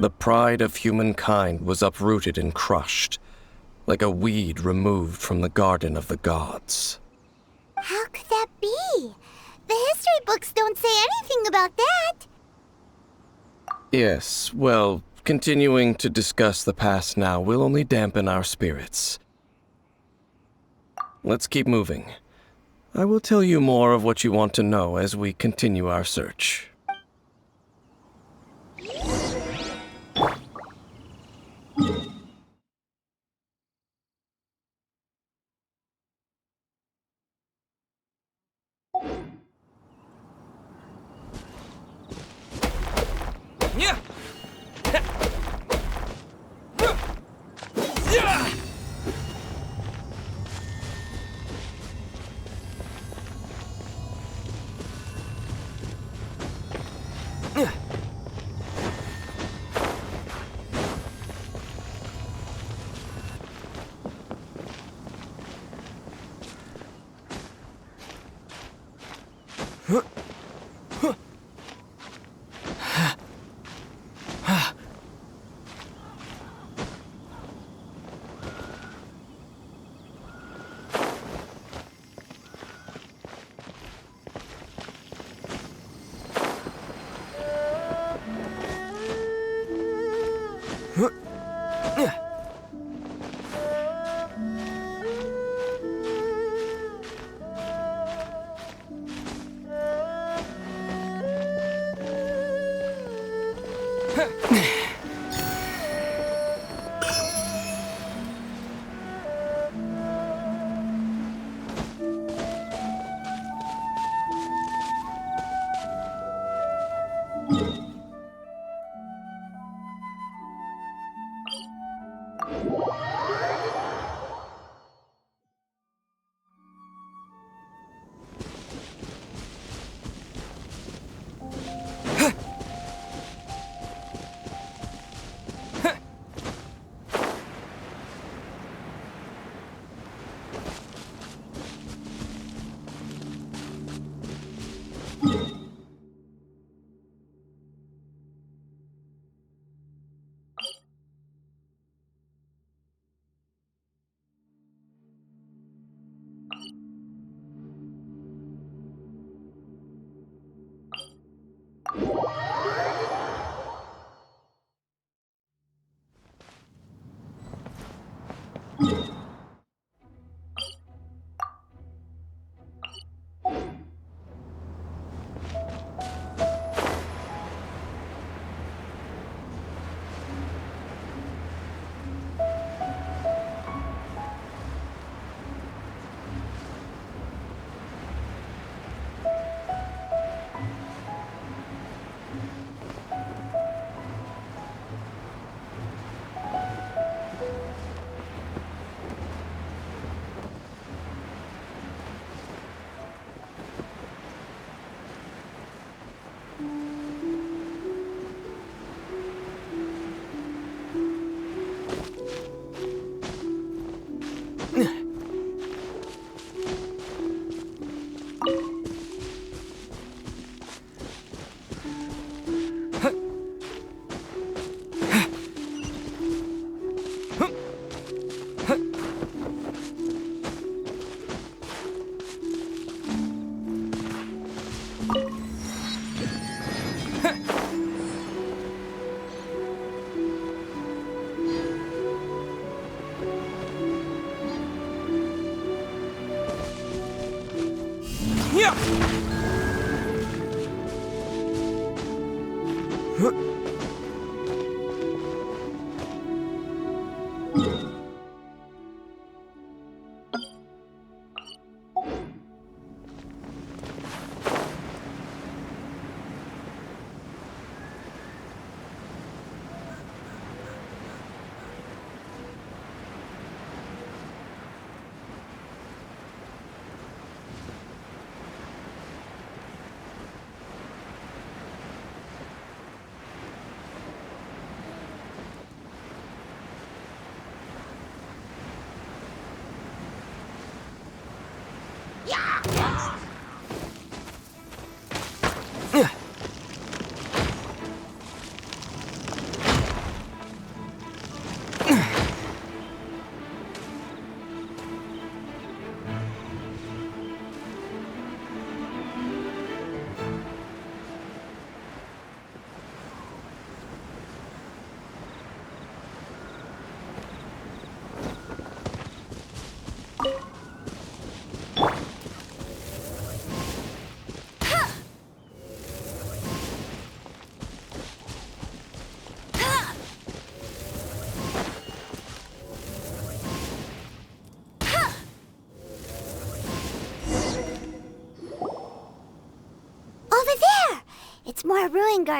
The pride of humankind was uprooted and crushed, like a weed removed from the garden of the gods. How could that be? The history books don't say anything about that. Yes, well, continuing to discuss the past now will only dampen our spirits. Let's keep moving. I will tell you more of what you want to know as we continue our search.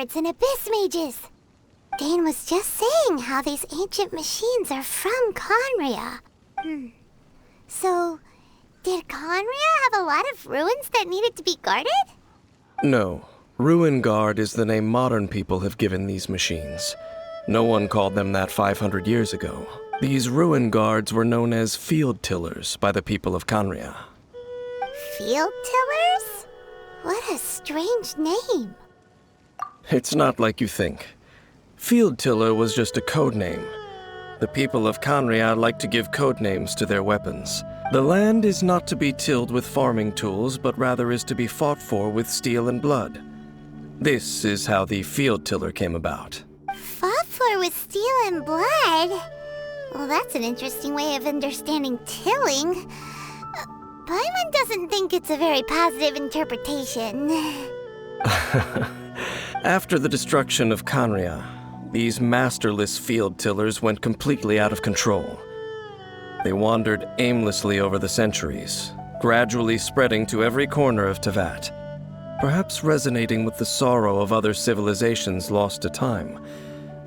guards and abyss mages. Dane was just saying how these ancient machines are from Conria. So, did Conria have a lot of ruins that needed to be guarded? No. Ruin Guard is the name modern people have given these machines. No one called them that 500 years ago. These Ruin Guards were known as Field Tillers by the people of Conria. Field tillers? What a strange name. It's not like you think. Field Tiller was just a code name. The people of Conria like to give code names to their weapons. The land is not to be tilled with farming tools, but rather is to be fought for with steel and blood. This is how the Field Tiller came about. Fought for with steel and blood? Well, that's an interesting way of understanding tilling. Paimon doesn't think it's a very positive interpretation. After the destruction of Conria, these masterless field tillers went completely out of control. They wandered aimlessly over the centuries, gradually spreading to every corner of Teyvat, perhaps resonating with the sorrow of other civilizations lost to time.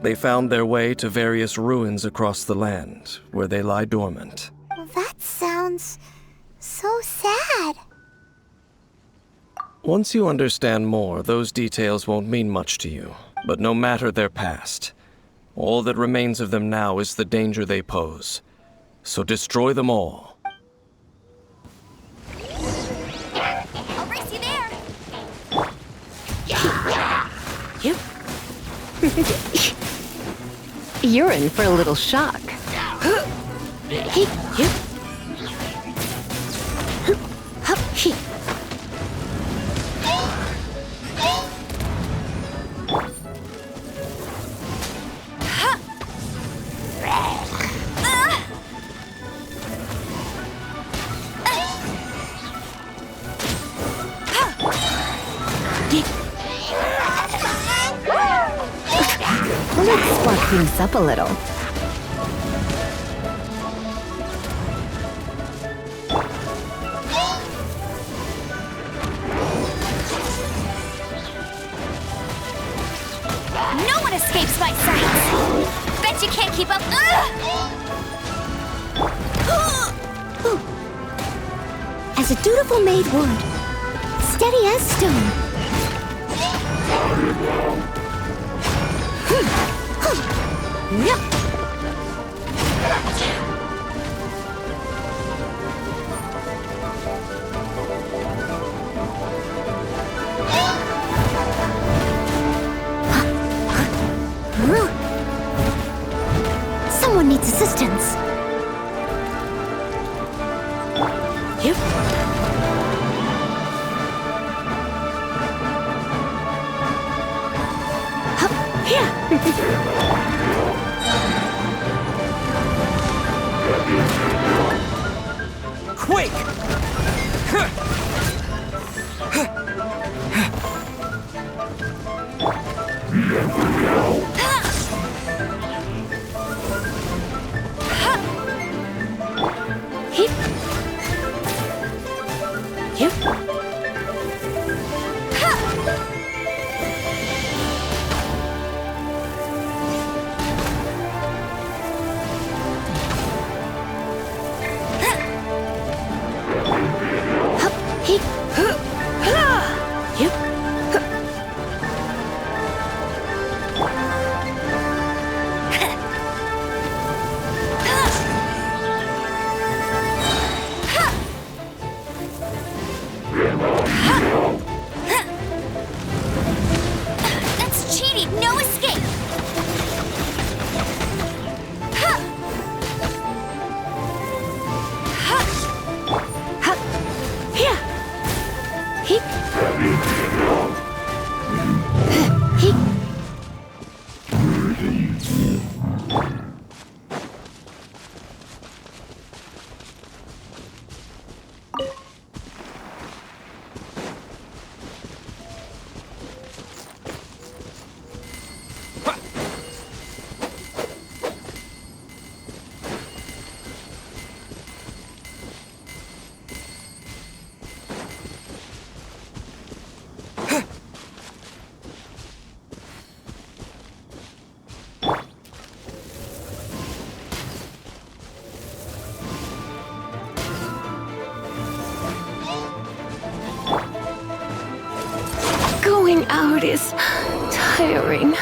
They found their way to various ruins across the land, where they lie dormant. Well, that sounds so sad. Once you understand more, those details won't mean much to you. But no matter their past, all that remains of them now is the danger they pose. So destroy them all. I'll race you there. Yep. You're in for a little shock. Hey, yep. Hup, he. Let's spark things up a little. No one escapes my sight. Bet you can't keep up. As a dutiful maid would, steady as stone. Yep. Someone needs assistance. Yep. Quake! Hip. Yep. Holding out is tiring.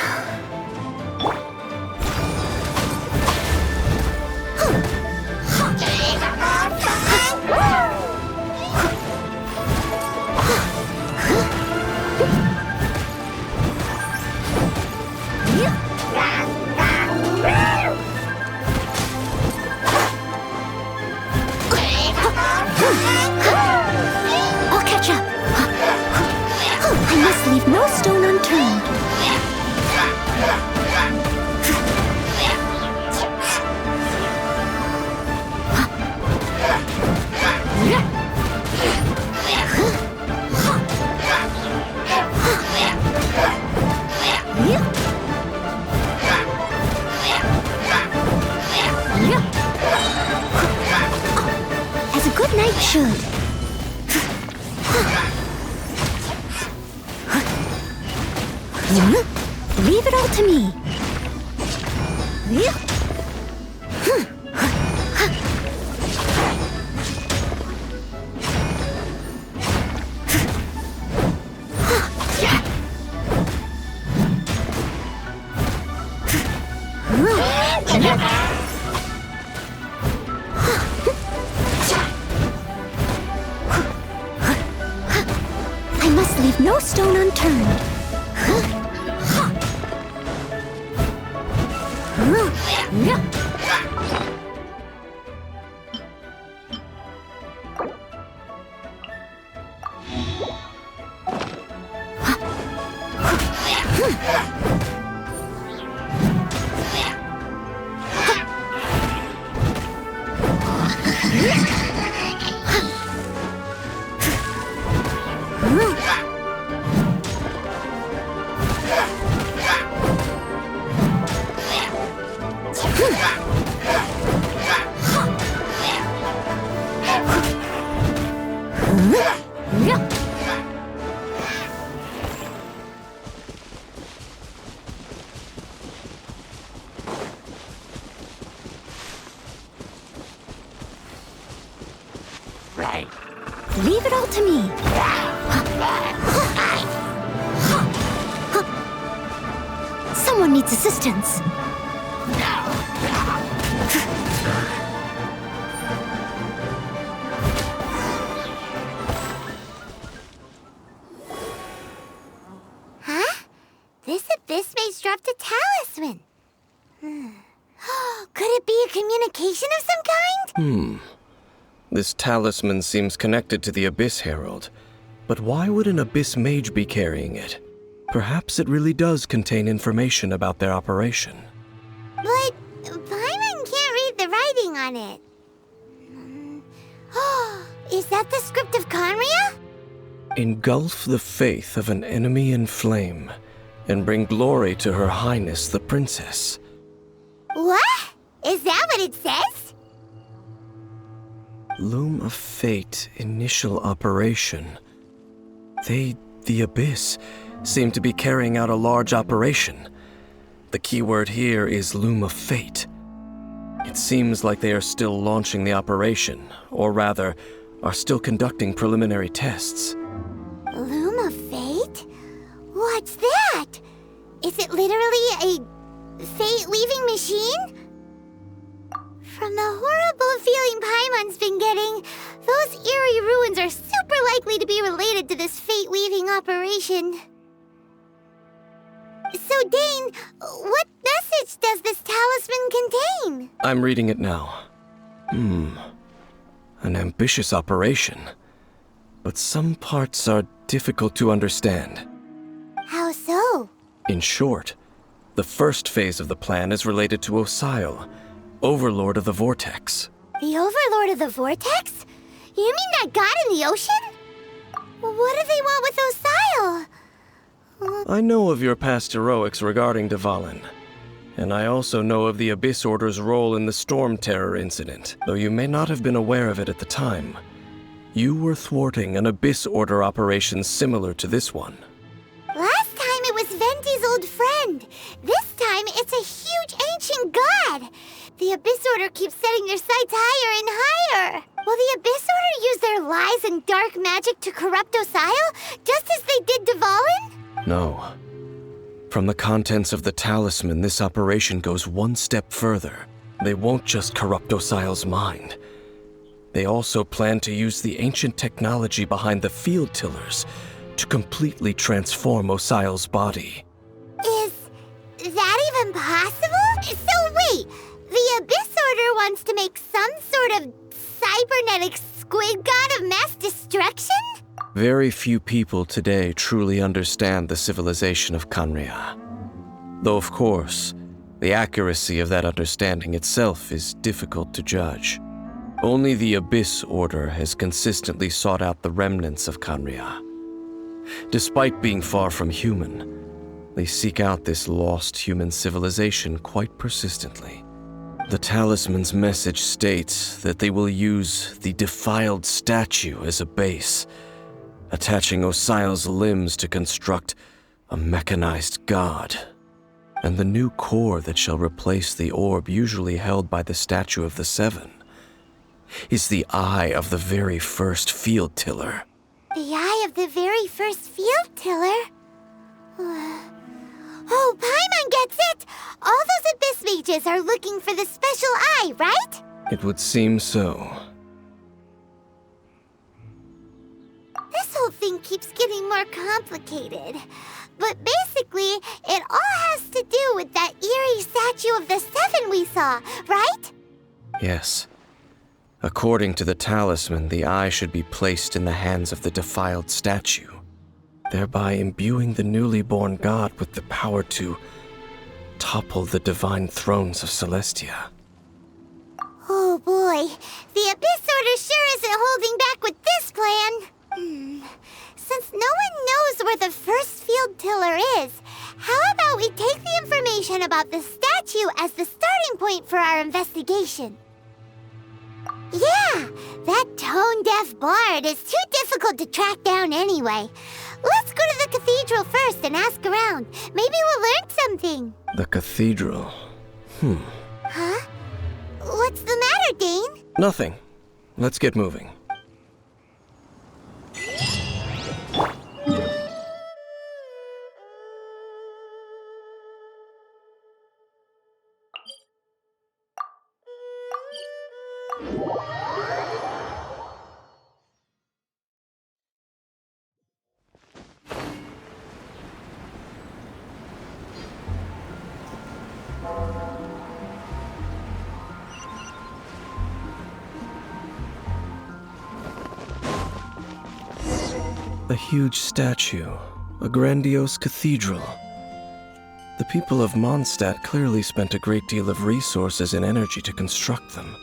I'll catch up. I must leave no stone unturned. As a good knight should. Leave it all to me. I must leave no stone unturned. Leave it all to me. Someone needs assistance. Huh? This abyss maze dropped a talisman. Could it be a communication of some kind? This talisman seems connected to the Abyss Herald. But why would an Abyss Mage be carrying it? Perhaps it really does contain information about their operation. But Paimon can't read the writing on it. Is that the script of Conria? Engulf the faith of an enemy in flame, and bring glory to Her Highness the Princess. What? Is that what it says? Loom of Fate initial operation. They, the Abyss, seem to be carrying out a large operation. The keyword here is Loom of Fate. It seems like they are still launching the operation, or rather, are still conducting preliminary tests. Loom of Fate? What's that? Is it literally a fate-weaving machine? From the horrible feeling Paimon's been getting, those eerie ruins are super likely to be related to this fate-weaving operation. So, Dane, what message does this talisman contain? I'm reading it now. An ambitious operation. But some parts are difficult to understand. How so? In short, the first phase of the plan is related to Osile, Overlord of the Vortex. The Overlord of the Vortex? You mean that god in the ocean? What do they want with Osile? I know of your past heroics regarding Dvalin, and I also know of the Abyss Order's role in the Storm Terror incident, though you may not have been aware of it at the time. You were thwarting an Abyss Order operation similar to this one. Last time it was Venti's old friend. This time it's a huge ancient god. The Abyss Order keeps setting their sights higher and higher. Will the Abyss Order use their lies and dark magic to corrupt Osile, just as they did Dvalin? No. From the contents of the talisman, this operation goes one step further. They won't just corrupt Osial's mind. They also plan to use the ancient technology behind the field tillers to completely transform Osial's body. Is that even possible? So wait, the Abyss Order wants to make some sort of cybernetic squid god of mass destruction? Very few people today truly understand the civilization of Khaenri'ah. Though, of course, the accuracy of that understanding itself is difficult to judge. Only the Abyss Order has consistently sought out the remnants of Khaenri'ah. Despite being far from human, they seek out this lost human civilization quite persistently. The talisman's message states that they will use the defiled statue as a base, attaching Osial's limbs to construct a mechanized god. And the new core that shall replace the orb usually held by the Statue of the Seven is the eye of the very first field tiller. The eye of the very first field tiller? Oh, Paimon gets it! All those Abyss mages are looking for the special eye, right? It would seem so. This whole thing keeps getting more complicated. But basically, it all has to do with that eerie Statue of the Seven we saw, right? Yes. According to the talisman, the eye should be placed in the hands of the defiled statue, thereby imbuing the newly born god with the power to topple the divine thrones of Celestia. Oh boy, the Abyss Order sure isn't holding back with this plan. Since no one knows where the first field tiller is, how about we take the information about the statue as the starting point for our investigation? Yeah, that tone-deaf bard is too difficult to track down anyway. Let's go to the cathedral first and ask around. Maybe we'll learn something. The cathedral. Huh? What's the matter, Dane? Nothing. Let's get moving. A huge statue, a grandiose cathedral. The people of Mondstadt clearly spent a great deal of resources and energy to construct them.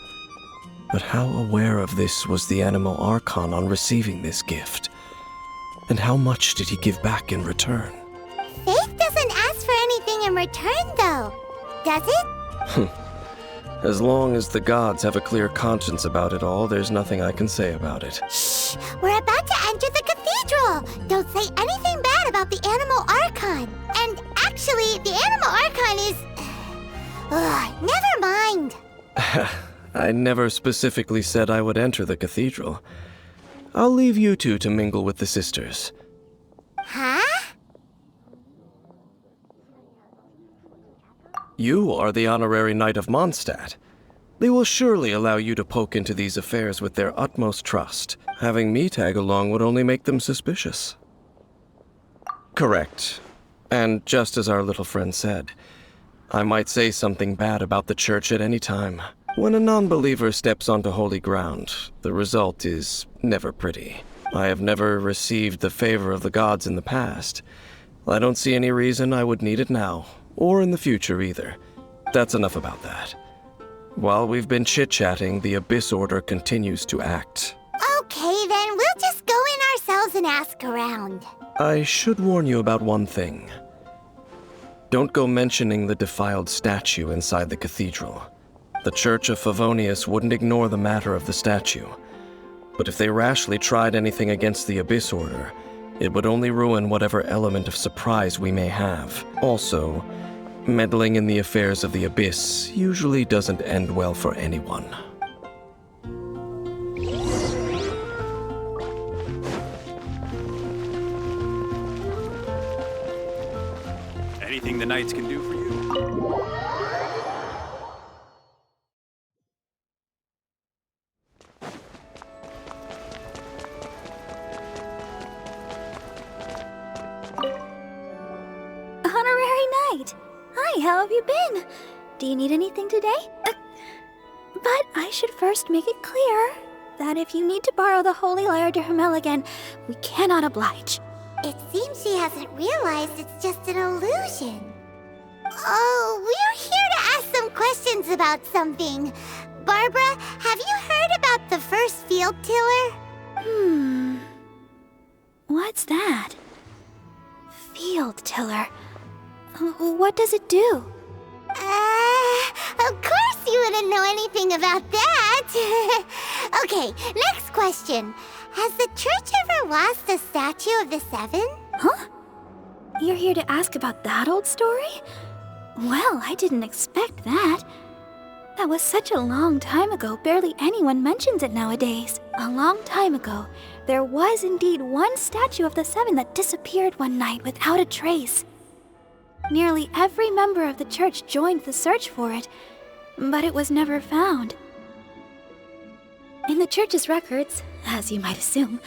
But how aware of this was the Animal Archon on receiving this gift? And how much did he give back in return? Faith doesn't ask for anything in return, though. Does it? As long as the gods have a clear conscience about it all, there's nothing I can say about it. Shh! We're about to enter the cathedral! Don't say anything bad about the Animal Archon. And actually, the Animal Archon is... never mind. I never specifically said I would enter the cathedral. I'll leave you two to mingle with the sisters. Huh? You are the honorary knight of Mondstadt. They will surely allow you to poke into these affairs with their utmost trust. Having me tag along would only make them suspicious. Correct. And just as our little friend said, I might say something bad about the church at any time. When a non-believer steps onto holy ground, the result is never pretty. I have never received the favor of the gods in the past. I don't see any reason I would need it now, or in the future either. That's enough about that. While we've been chit-chatting, the Abyss Order continues to act. Okay, then we'll just go in ourselves and ask around. I should warn you about one thing. Don't go mentioning the defiled statue inside the cathedral. The Church of Favonius wouldn't ignore the matter of the statue. But if they rashly tried anything against the Abyss Order, it would only ruin whatever element of surprise we may have. Also, meddling in the affairs of the Abyss usually doesn't end well for anyone. anything the Knights can do for you? Honorary Knight! Hi, how have you been? Do you need anything today? But I should first make it clear that if you need to borrow the Holy Lyre de Hermel again, we cannot oblige. It seems she hasn't realized it's just an illusion. Oh, we're here to ask some questions about something. Barbara, have you heard about the first field tiller? What's that? Field tiller. What does it do? Of course you wouldn't know anything about that. Okay, next question. Has the church ever lost a statue of the Seven? Huh? You're here to ask about that old story? Well, I didn't expect that. That was such a long time ago, barely anyone mentions it nowadays. A long time ago, there was indeed one statue of the Seven that disappeared one night without a trace. Nearly every member of the church joined the search for it, but it was never found. In the church's records, as you might assume,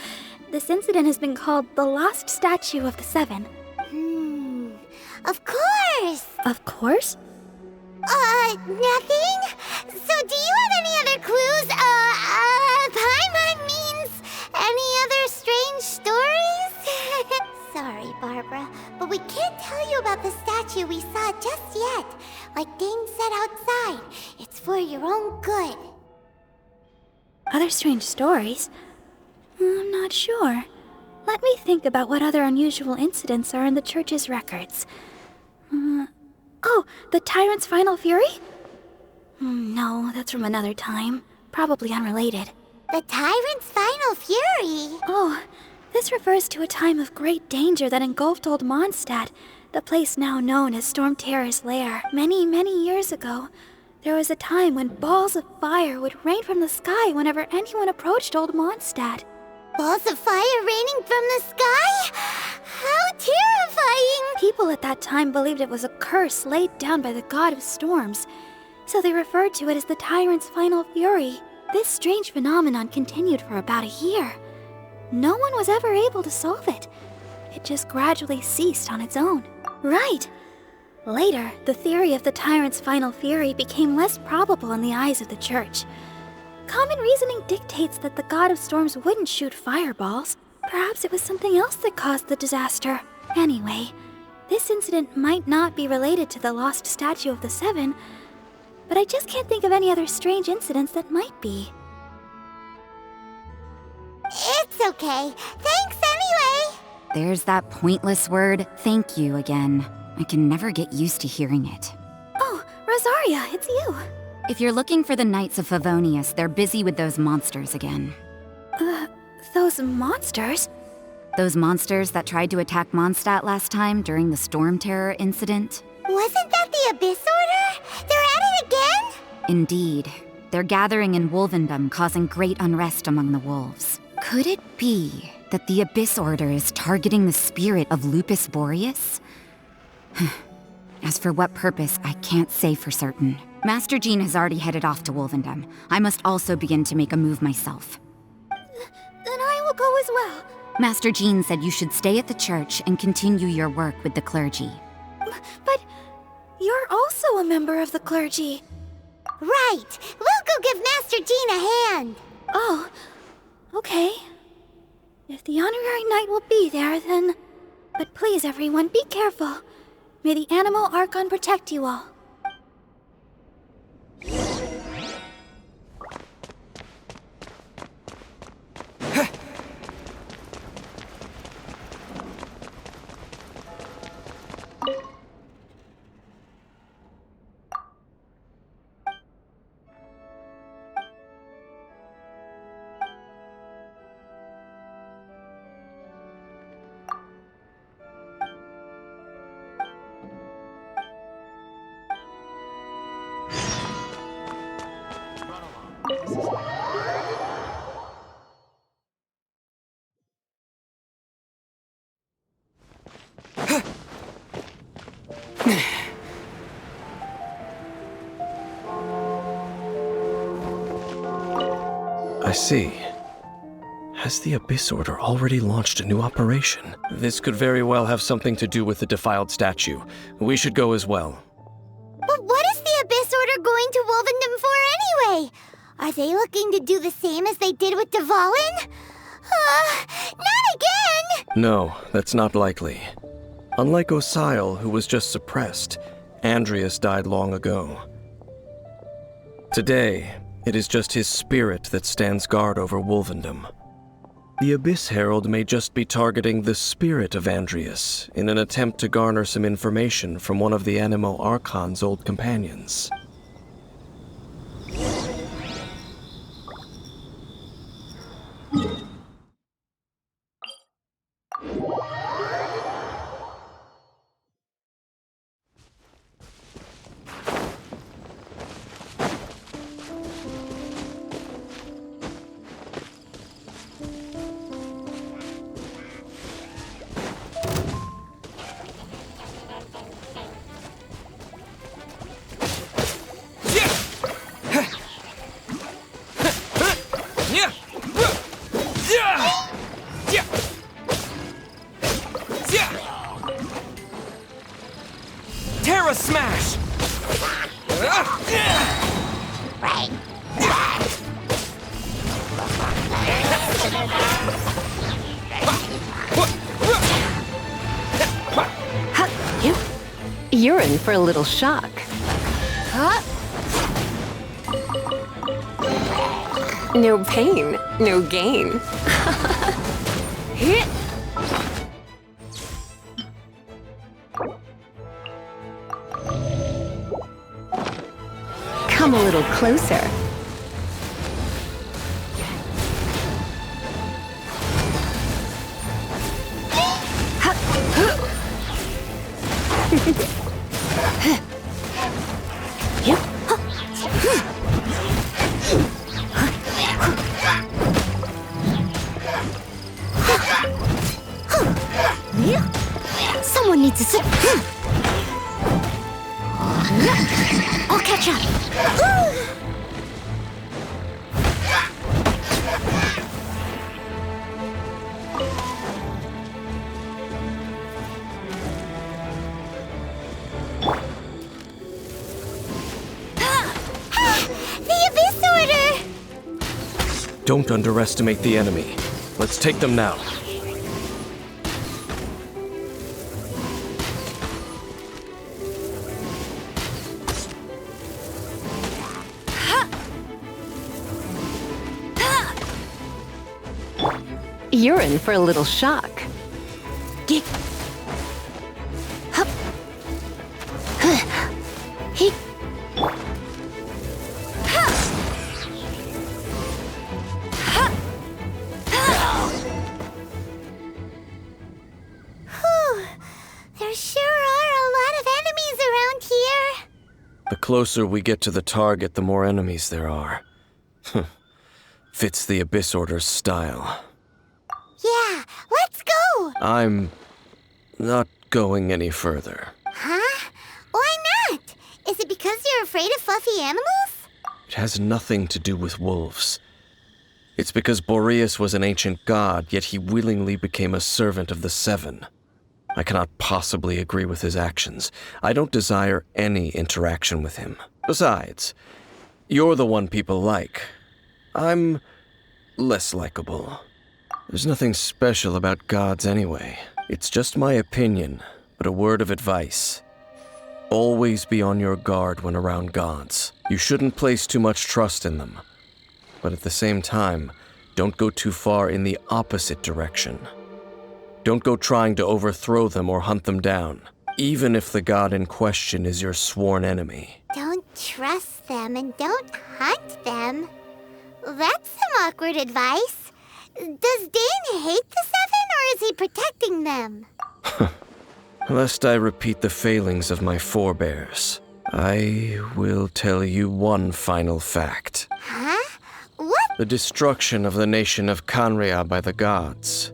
this incident has been called the Lost Statue of the Seven. Of course! Of course? Nothing? So do you have any other clues? Paimon means any other strange stories? Sorry, Barbara, but we can't tell you about the statue we saw just yet. Like Dane said outside, it's for your own good. Other strange stories? I'm not sure. Let me think about what other unusual incidents are in the church's records. Oh, the Tyrant's Final Fury? No, that's from another time. Probably unrelated. The Tyrant's Final Fury? Oh, this refers to a time of great danger that engulfed Old Mondstadt, the place now known as Storm Terror's lair. Many, many years ago, there was a time when balls of fire would rain from the sky whenever anyone approached Old Mondstadt. Balls of fire raining from the sky? How terrifying! People at that time believed it was a curse laid down by the god of storms, so they referred to it as the Tyrant's Final Fury. This strange phenomenon continued for about a year. No one was ever able to solve it. It just gradually ceased on its own. Right! Later, the theory of the Tyrant's Final Fury became less probable in the eyes of the church. Common reasoning dictates that the god of storms wouldn't shoot fireballs. Perhaps it was something else that caused the disaster. Anyway, this incident might not be related to the lost statue of the Seven, but I just can't think of any other strange incidents that might be. It's okay. Thanks anyway. There's that pointless word, thank you, again. I can never get used to hearing it. Oh, Rosaria, it's you. If you're looking for the Knights of Favonius, they're busy with those monsters again. Those monsters? Those monsters that tried to attack Mondstadt last time during the Storm Terror incident? Wasn't that the Abyss Order? They're at it again? Indeed. They're gathering in Wolvendom, causing great unrest among the wolves. Could it be that the Abyss Order is targeting the spirit of Lupus Boreas? As for what purpose, I can't say for certain. Master Jean has already headed off to Wolvendom. I must also begin to make a move myself. Then I will go as well. Master Jean said you should stay at the church and continue your work with the clergy. But you're also a member of the clergy. Right. We'll go give Master Jean a hand. Oh, okay. If the honorary knight will be there, then... But please, everyone, be careful. May the Animal Archon protect you all. see. Has the Abyss Order already launched a new operation? This could very well have something to do with the defiled statue. We should go as well. But what is the Abyss Order going to Wolvendom for anyway? Are they looking to do the same as they did with Dvalin? Not again! No, that's not likely. Unlike Osile, who was just suppressed, Andreas died long ago. Today, it is just his spirit that stands guard over Wolvendom. The Abyss Herald may just be targeting the spirit of Andreas in an attempt to garner some information from one of the Animo Archon's old companions. Terra Smash! You're in for a little shock. No pain, no gain. Come a little closer. Someone needs to sit. I'll catch up. The Abyss Order! Don't underestimate the enemy. Let's take them now. You're in for a little shock. There sure are a lot of enemies around here. The closer we get to the target, the more enemies there are. Fits the Abyss Order's style. Yeah, let's go! I'm not going any further. Huh? Why not? Is it because you're afraid of fluffy animals? It has nothing to do with wolves. It's because Boreas was an ancient god, yet he willingly became a servant of the Seven. I cannot possibly agree with his actions. I don't desire any interaction with him. Besides, you're the one people like. I'm less likable. There's nothing special about gods anyway. It's just my opinion, but a word of advice. Always be on your guard when around gods. You shouldn't place too much trust in them. But at the same time, don't go too far in the opposite direction. Don't go trying to overthrow them or hunt them down, even if the god in question is your sworn enemy. Don't trust them and don't hunt them. That's some awkward advice. Does Dane hate the Seven, or is he protecting them? Lest I repeat the failings of my forebears, I will tell you one final fact. Huh? What? The destruction of the nation of Canria by the gods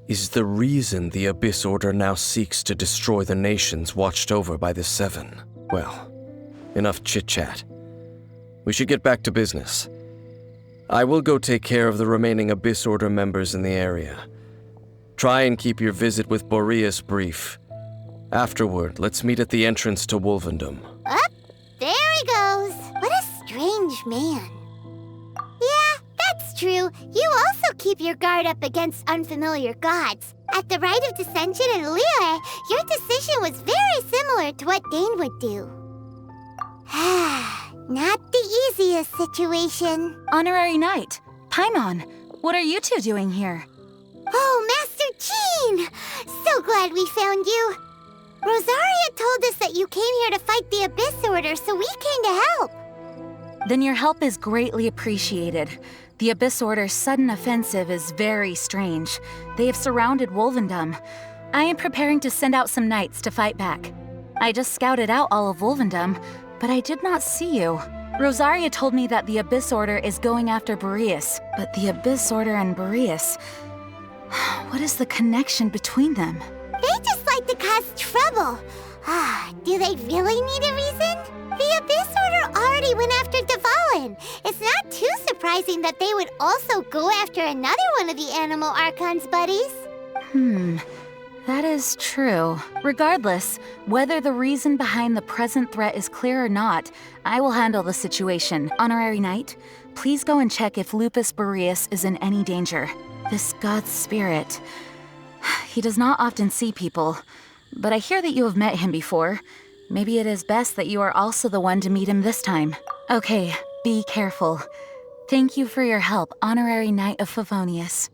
is the reason the Abyss Order now seeks to destroy the nations watched over by the Seven. Well, enough chit-chat. We should get back to business. I will go take care of the remaining Abyss Order members in the area. Try and keep your visit with Boreas brief. Afterward, let's meet at the entrance to Wolvendom. Up, there he goes. What a strange man. Yeah, that's true. You also keep your guard up against unfamiliar gods. At the Rite of Dissension in Liyue, your decision was very similar to what Dane would do. Not the easiest situation. Honorary Knight, Paimon, what are you two doing here? Oh, Master Jean! So glad we found you. Rosaria told us that you came here to fight the Abyss Order, so we came to help. Then your help is greatly appreciated. The Abyss Order's sudden offensive is very strange. They have surrounded Wolvendom. I am preparing to send out some knights to fight back. I just scouted out all of Wolvendom, but I did not see you. Rosaria told me that the Abyss Order is going after Boreas, but the Abyss Order and Boreas... What is the connection between them? They just like to cause trouble. Do they really need a reason? The Abyss Order already went after Dvalin. It's not too surprising that they would also go after another one of the Animal Archon's buddies. That is true. Regardless, whether the reason behind the present threat is clear or not, I will handle the situation. Honorary Knight, please go and check if Lupus Boreas is in any danger. This god's spirit... He does not often see people, but I hear that you have met him before. Maybe it is best that you are also the one to meet him this time. Okay, be careful. Thank you for your help, Honorary Knight of Favonius.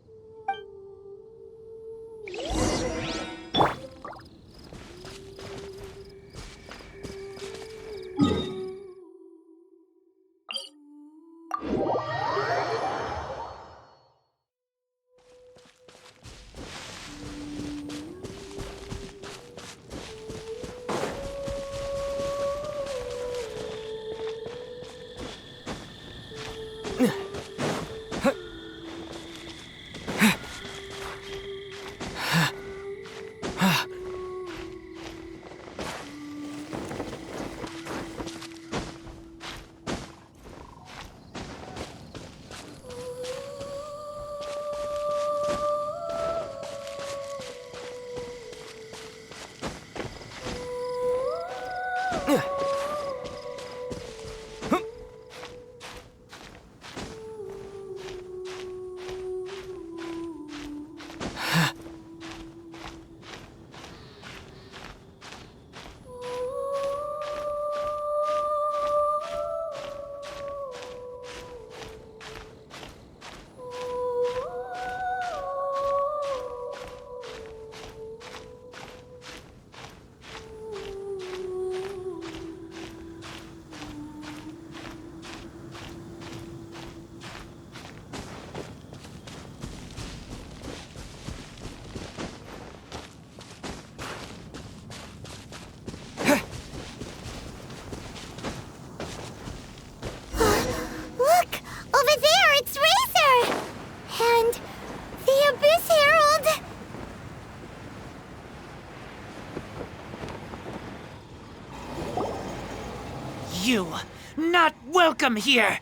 You, not welcome here!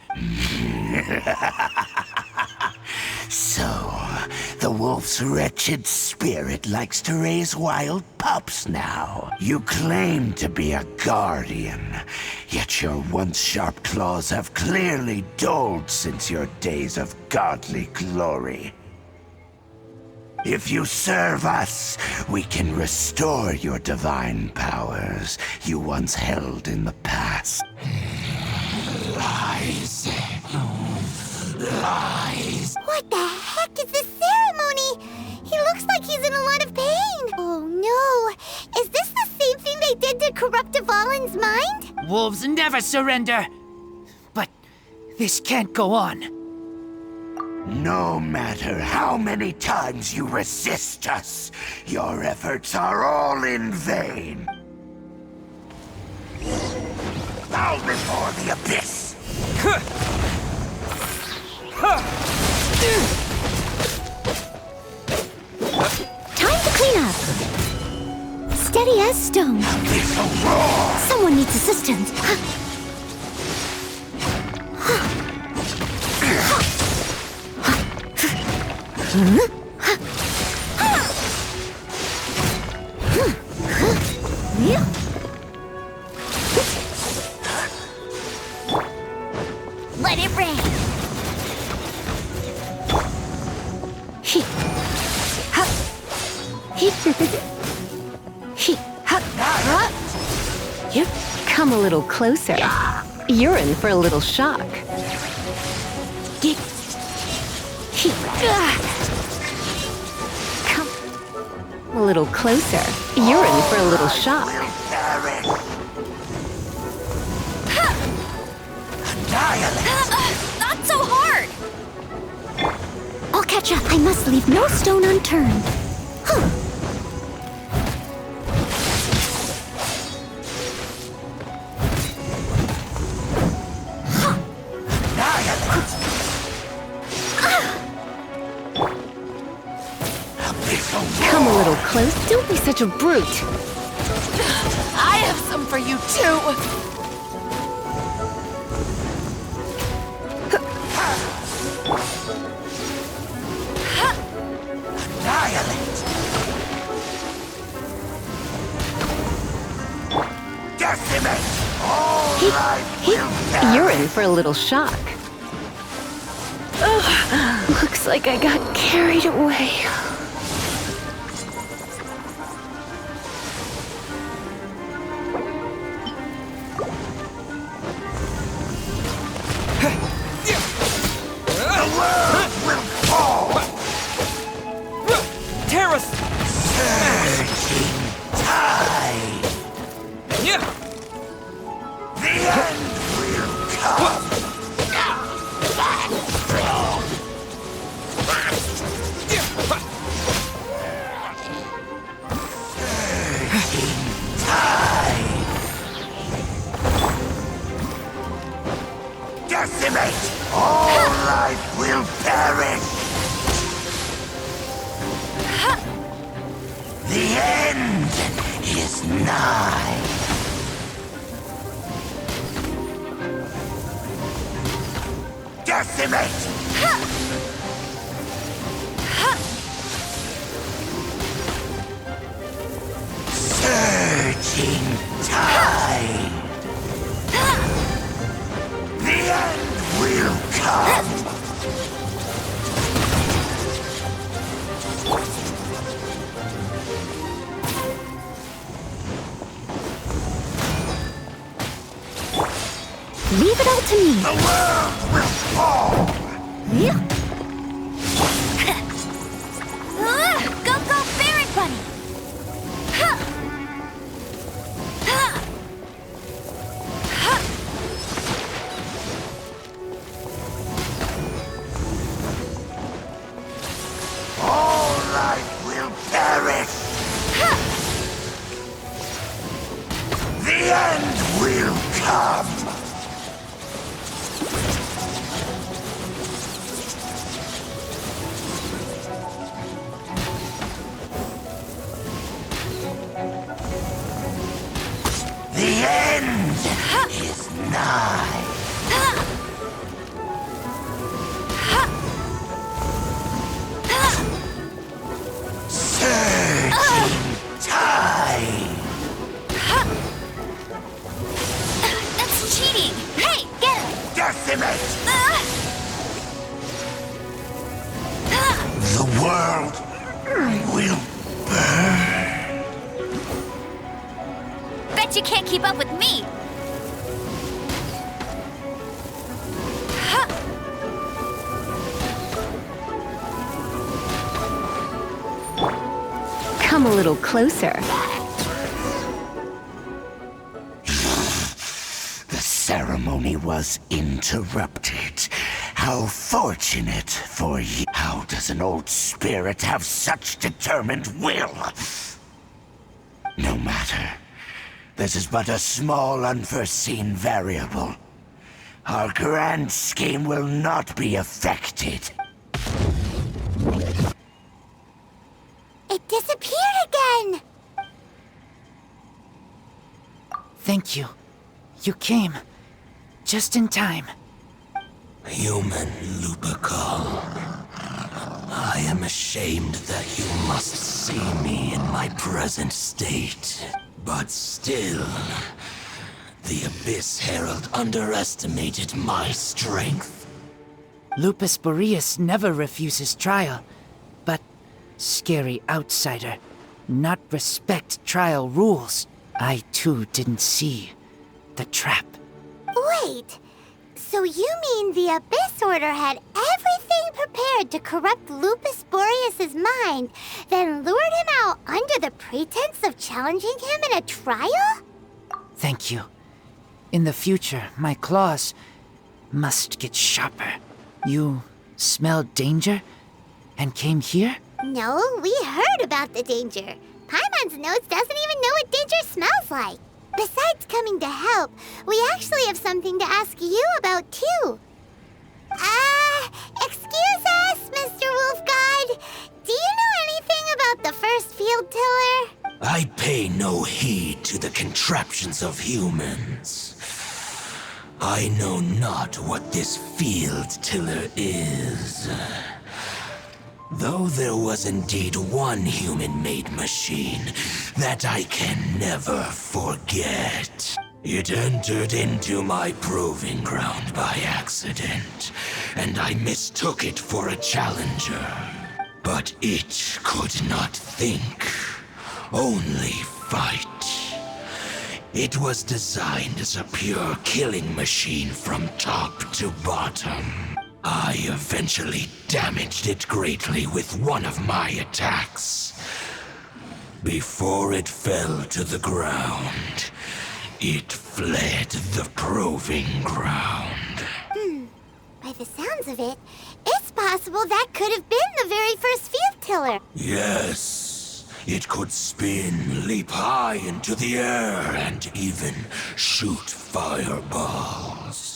So, the wolf's wretched spirit likes to raise wild pups now. You claim to be a guardian, yet your once sharp claws have clearly dulled since your days of godly glory. If you serve us, we can restore your divine powers you once held in the past. Lies. Lies. What the heck is this ceremony? He looks like he's in a lot of pain. Oh no. Is this the same thing they did to corrupt Dvalin's mind? Wolves never surrender! But this can't go on. No matter how many times you resist us, your efforts are all in vain. Bow before the abyss! Time to clean up. Steady as stone. Abyss roar! Someone needs assistance. Let it rain. Come a little closer. You're in for a little shock. Come a little closer. You're in for a little shock. Not so hard! I'll catch up. I must leave no stone unturned. Come a little close. Don't be such a brute. I have some for you too! You're in for a little shock. Ugh, looks like I got carried away. Terra Tide! The end will come! Tide! Decimate! All life will perish! The end is nigh. Decimate! Surging tide! The end will come! Leave it all to me. The world will fall! Go, go, Barret Bunny! All life will perish! The end will come! The end is nigh. Surging tide. That's cheating! Hey, get him! Decimate. The world will burn. Bet you can't keep up with me! Come a little closer. The ceremony was interrupted. How fortunate for you. How does an old spirit have such determined will? No matter. This is but a small unforeseen variable. Our grand scheme will not be affected. It disappeared again! Thank you. You came. Just in time. Human Lupercal. I am ashamed that you must see me in my present state. But still, the Abyss Herald underestimated my strength. Lupus Boreas never refuses trial, but scary outsider, not respect trial rules. I too didn't see the trap. Wait, so you mean the Abyss Order had everything prepared to corrupt Lupus Boreas' mind, then lured him out under the pretense of challenging him in a trial? Thank you. In the future, my claws must get sharper. You smelled danger and came here? No, we heard about the danger. Paimon's nose doesn't even know what danger smells like. Besides coming to help, we actually have something to ask you about, too. Excuse us, Mr. Wolf God. Do you know anything about the first field tiller? I pay no heed to the contraptions of humans. I know not what this field tiller is. Though there was indeed one human-made machine that I can never forget. It entered into my proving ground by accident, and I mistook it for a challenger. But it could not think, only fight. It was designed as a pure killing machine from top to bottom. I eventually damaged it greatly with one of my attacks. Before it fell to the ground, it fled the proving ground. By the sounds of it, it's possible that could have been the very first field tiller. Yes, it could spin, leap high into the air, and even shoot fireballs.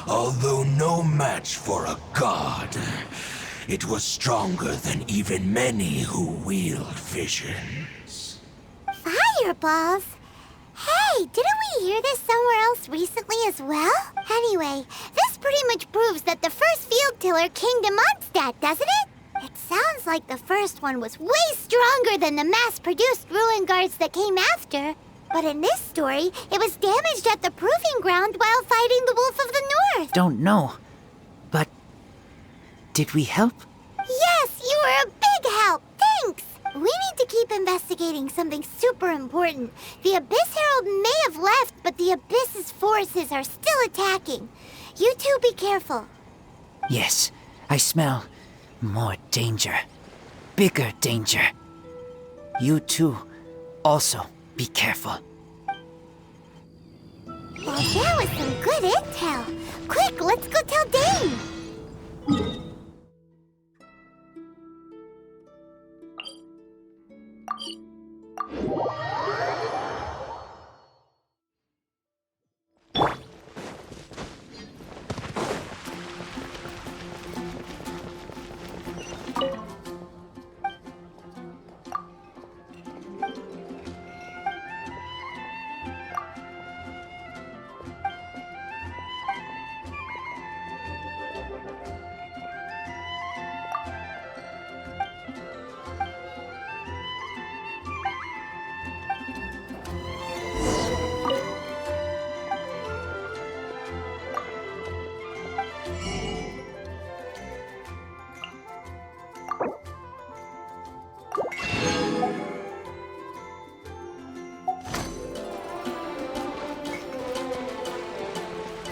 Although no match for a god, it was stronger than even many who wield visions. Fireballs? Hey, didn't we hear this somewhere else recently as well? Anyway, this pretty much proves that the first field tiller came to Mondstadt, doesn't it? It sounds like the first one was way stronger than the mass-produced ruin guards that came after. But in this story, it was damaged at the proving ground while fighting the Wolf of the North. Don't know, but did we help? Yes, you were a big help. Thanks. We need to keep investigating something super important. The Abyss Herald may have left, but the Abyss's forces are still attacking. You two be careful. Yes, I smell more danger. Bigger danger. You two also be careful. Well, that was some good intel. Quick, let's go tell Dane.